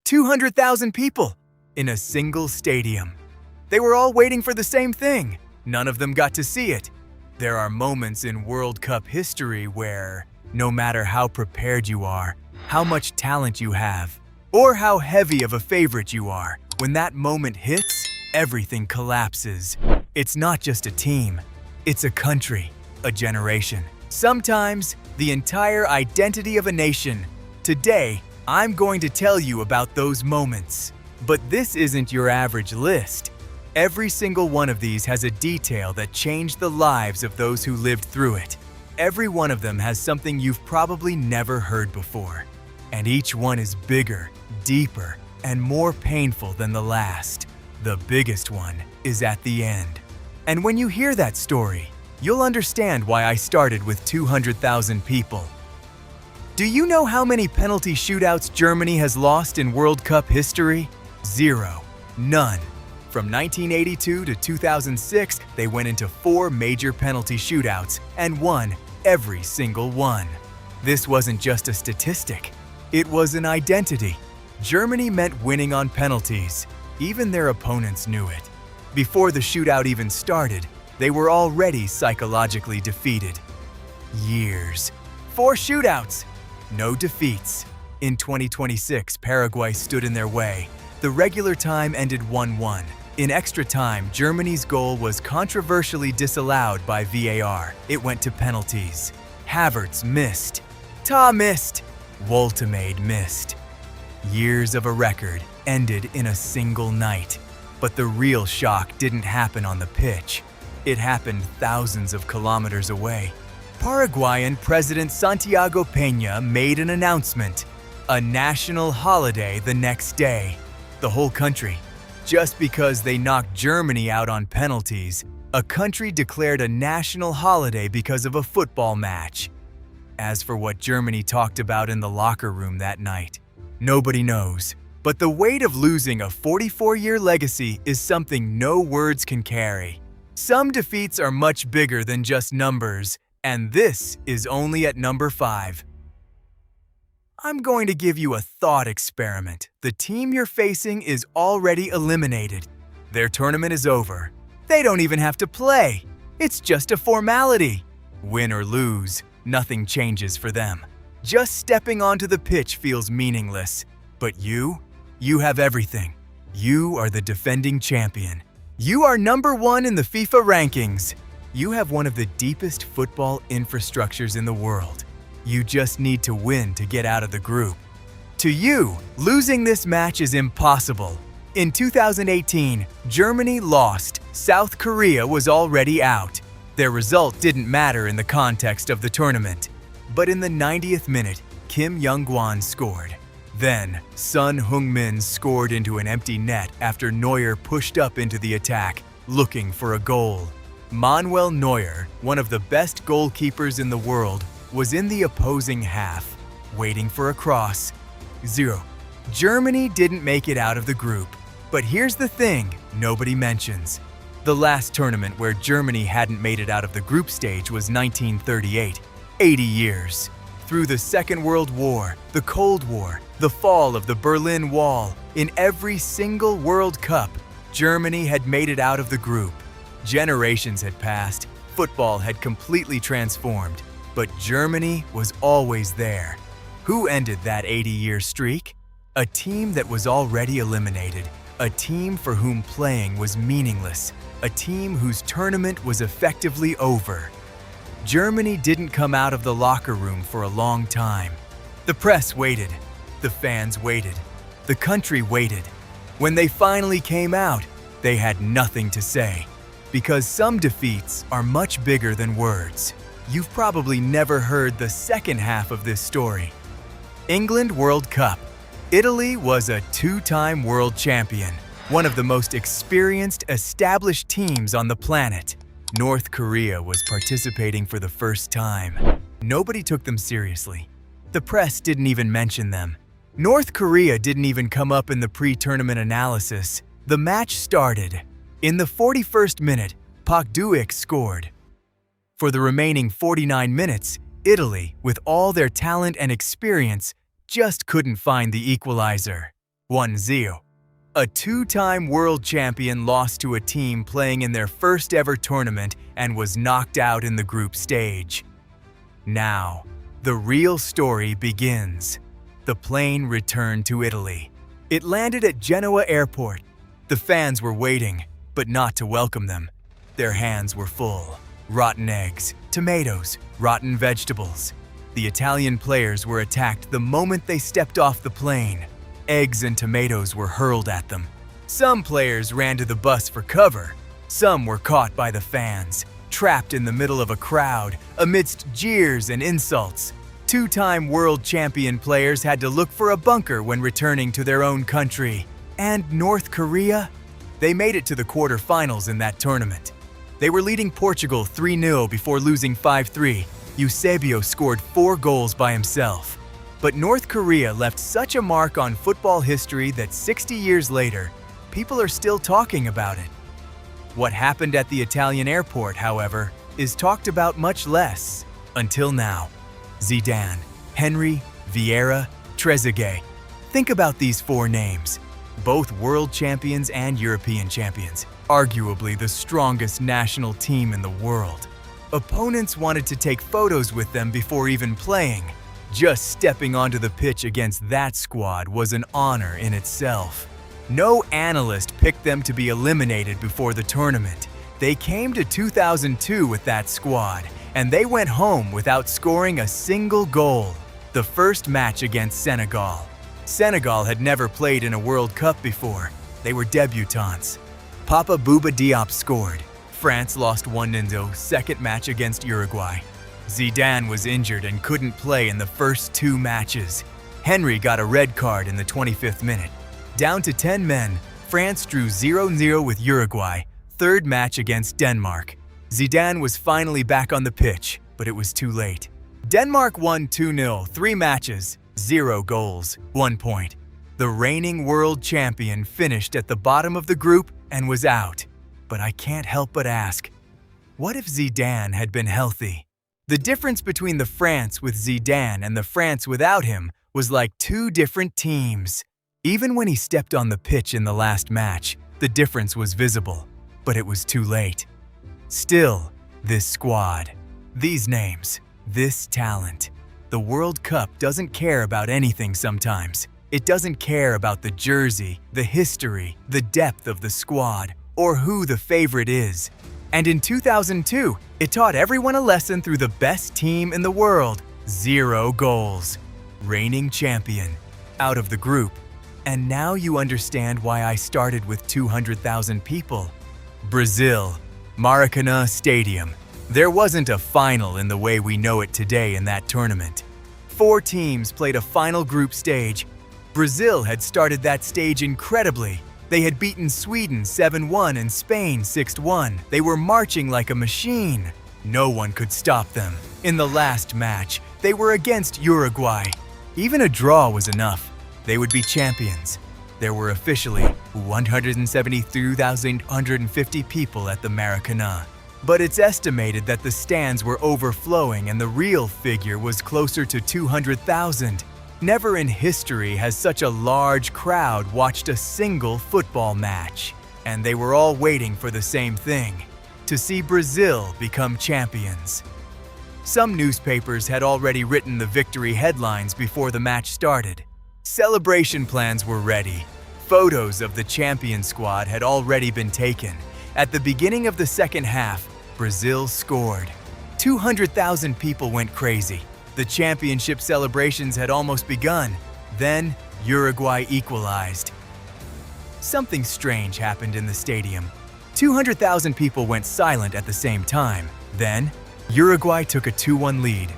200,000 people in a single stadium. They were all waiting for the same thing. None of them got to see it. There are moments in World Cup history where, no matter how prepared you are, how much talent you have, or how heavy of a favorite you are, when that moment hits, everything collapses. It's not just a team, it's a country, a generation, sometimes the entire identity of a nation. Today, I'm going to tell you about those moments. But this isn't your average list. Every single one of these has a detail that changed the lives of those who lived through it. Every one of them has something you've probably never heard before. And each one is bigger, deeper, and more painful than the last. The biggest one is at the end. And when you hear that story, you'll understand why I started with 200,000 people. Do you know how many penalty shootouts Germany has lost in World Cup history? 0. None. From 1982 to 2006, they went into 4 major penalty shootouts and won every single one. This wasn't just a statistic. It was an identity. Germany meant winning on penalties. Even their opponents knew it. Before the shootout even started, they were already psychologically defeated. Years. 4 shootouts. No defeats. In 2026, Paraguay stood in their way. The regular time ended 1-1. In extra time, Germany's goal was controversially disallowed by VAR. It went to penalties. Havertz missed. Ta missed. Woltemade missed. Years of a record ended in a single night. But the real shock didn't happen on the pitch. It happened thousands of kilometers away. Paraguayan President Santiago Peña made an announcement. A national holiday the next day. The whole country. Just because they knocked Germany out on penalties, a country declared a national holiday because of a football match. As for what Germany talked about in the locker room that night, nobody knows. But the weight of losing a 44-year legacy is something no words can carry. Some defeats are much bigger than just numbers, and this is only at number 5. I'm going to give you a thought experiment. The team you're facing is already eliminated. Their tournament is over. They don't even have to play. It's just a formality. Win or lose, nothing changes for them. Just stepping onto the pitch feels meaningless. But you have everything. You are the defending champion. You are number 1 in the FIFA rankings. You have one of the deepest football infrastructures in the world. You just need to win to get out of the group. To you, losing this match is impossible. In 2018, Germany lost. South Korea was already out. Their result didn't matter in the context of the tournament. But in the 90th minute, Kim Young-gwan scored. Then, Son Heung-min scored into an empty net after Neuer pushed up into the attack, looking for a goal. Manuel Neuer, one of the best goalkeepers in the world, was in the opposing half, waiting for a cross. 0. Germany didn't make it out of the group. But here's the thing nobody mentions. The last tournament where Germany hadn't made it out of the group stage was 1938, 80 years. Through the Second World War, the Cold War, the fall of the Berlin Wall, in every single World Cup, Germany had made it out of the group. Generations had passed, football had completely transformed, but Germany was always there. Who ended that 80-year streak? A team that was already eliminated, a team for whom playing was meaningless, a team whose tournament was effectively over. Germany didn't come out of the locker room for a long time. The press waited, the fans waited, the country waited. When they finally came out, they had nothing to say. Because some defeats are much bigger than words. You've probably never heard the second half of this story. England World Cup. Italy was a 2-time world champion, one of the most experienced, established teams on the planet. North Korea was participating for the first time. Nobody took them seriously. The press didn't even mention them. North Korea didn't even come up in the pre-tournament analysis. The match started. In the 41st minute, Pak Duik scored. For the remaining 49 minutes, Italy, with all their talent and experience, just couldn't find the equalizer. 1-0. A two-time world champion lost to a team playing in their first ever tournament and was knocked out in the group stage. Now, the real story begins. The plane returned to Italy. It landed at Genoa Airport. The fans were waiting, but not to welcome them. Their hands were full. Rotten eggs, tomatoes, rotten vegetables. The Italian players were attacked the moment they stepped off the plane. Eggs and tomatoes were hurled at them. Some players ran to the bus for cover. Some were caught by the fans, trapped in the middle of a crowd, amidst jeers and insults. Two-time world champion players had to look for a bunker when returning to their own country. And North Korea? They made it to the quarterfinals in that tournament. They were leading Portugal 3-0 before losing 5-3. Eusebio scored 4 goals by himself. But North Korea left such a mark on football history that 60 years later, people are still talking about it. What happened at the Italian airport, however, is talked about much less. Until now. Zidane, Henry, Vieira, Trezeguet. Think about these 4 names. Both world champions and European champions. Arguably the strongest national team in the world. Opponents wanted to take photos with them before even playing. Just stepping onto the pitch against that squad was an honor in itself. No analyst picked them to be eliminated before the tournament. They came to 2002 with that squad, and they went home without scoring a single goal. The first match against Senegal. Senegal had never played in a World Cup before. They were debutants. Papa Bouba Diop scored. France lost 1-0 second match against Uruguay. Zidane was injured and couldn't play in the first 2 matches. Henry got a red card in the 25th minute. Down to 10 men, France drew 0-0 with Uruguay, third match against Denmark. Zidane was finally back on the pitch, but it was too late. Denmark won 2-0, 3 matches, 0 goals, 1 point. The reigning world champion finished at the bottom of the group and was out. But I can't help but ask, what if Zidane had been healthy? The difference between the France with Zidane and the France without him was like 2 different teams. Even when he stepped on the pitch in the last match, the difference was visible, but it was too late. Still, this squad, these names, this talent. The World Cup doesn't care about anything sometimes. It doesn't care about the jersey, the history, the depth of the squad, or who the favorite is. And in 2002, it taught everyone a lesson through the best team in the world, 0 goals. Reigning champion, out of the group. And now you understand why I started with 200,000 people. Brazil, Maracanazo Stadium. There wasn't a final in the way we know it today in that tournament. 4 teams played a final group stage. Brazil had started that stage incredibly. They had beaten Sweden 7-1 and Spain 6-1. They were marching like a machine. No one could stop them. In the last match, they were against Uruguay. Even a draw was enough. They would be champions. There were officially 172,150 people at the Maracanazo. But it's estimated that the stands were overflowing and the real figure was closer to 200,000. Never in history has such a large crowd watched a single football match. And they were all waiting for the same thing, to see Brazil become champions. Some newspapers had already written the victory headlines before the match started. Celebration plans were ready. Photos of the champion squad had already been taken. At the beginning of the second half, Brazil scored. 200,000 people went crazy. The championship celebrations had almost begun. Then, Uruguay equalized. Something strange happened in the stadium. 200,000 people went silent at the same time. Then, Uruguay took a 2-1 lead.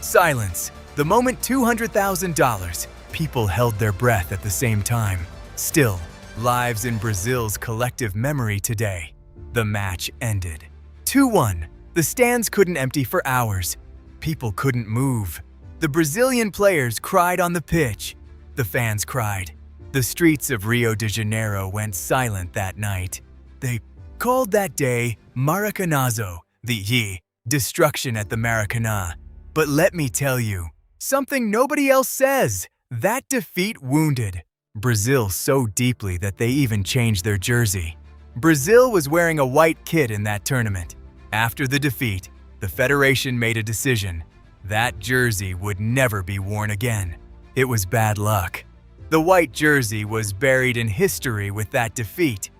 Silence. The moment $200,000. People held their breath at the same time. Still, lives in Brazil's collective memory today. The match ended. 2-1. The stands couldn't empty for hours. People couldn't move. The Brazilian players cried on the pitch. The fans cried. The streets of Rio de Janeiro went silent that night. They called that day Maracanazo, the destruction at the Maracanazo. But let me tell you, something nobody else says. That defeat wounded. Brazil so deeply that they even changed their jersey. Brazil was wearing a white kit in that tournament. After the defeat, the federation made a decision. That jersey would never be worn again. It was bad luck. The white jersey was buried in history with that defeat.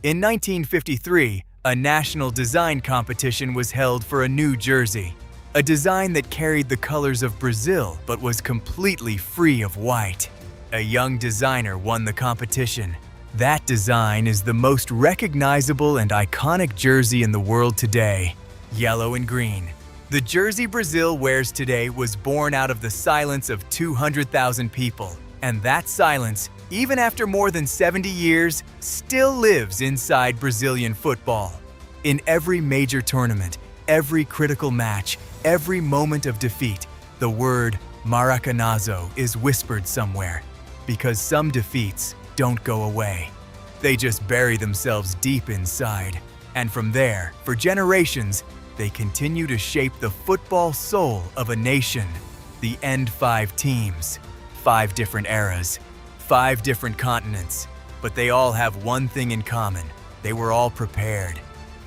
In 1953, a national design competition was held for a new jersey, a design that carried the colors of Brazil but was completely free of white. A young designer won the competition. That design is the most recognizable and iconic jersey in the world today, yellow and green. The jersey Brazil wears today was born out of the silence of 200,000 people, and that silence, even after more than 70 years, still lives inside Brazilian football. In every major tournament, every critical match, every moment of defeat, the word Maracanazo is whispered somewhere, because some defeats don't go away. They just bury themselves deep inside, and from there, for generations, they continue to shape the football soul of a nation. The end 5 teams, 5 different eras, 5 different continents, but they all have one thing in common. They were all prepared.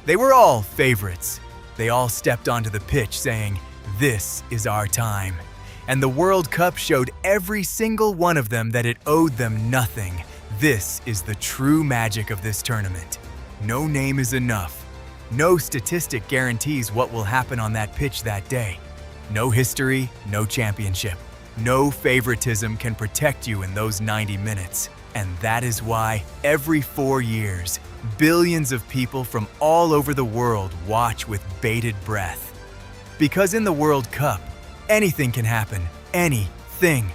They were all favorites. They all stepped onto the pitch saying, "This is our time." And the World Cup showed every single one of them that it owed them nothing. This is the true magic of this tournament. No name is enough. No statistic guarantees what will happen on that pitch that day. No history, no championship. No favoritism can protect you in those 90 minutes. And that is why every 4 years, billions of people from all over the world watch with bated breath. Because in the World Cup, anything can happen. Anything.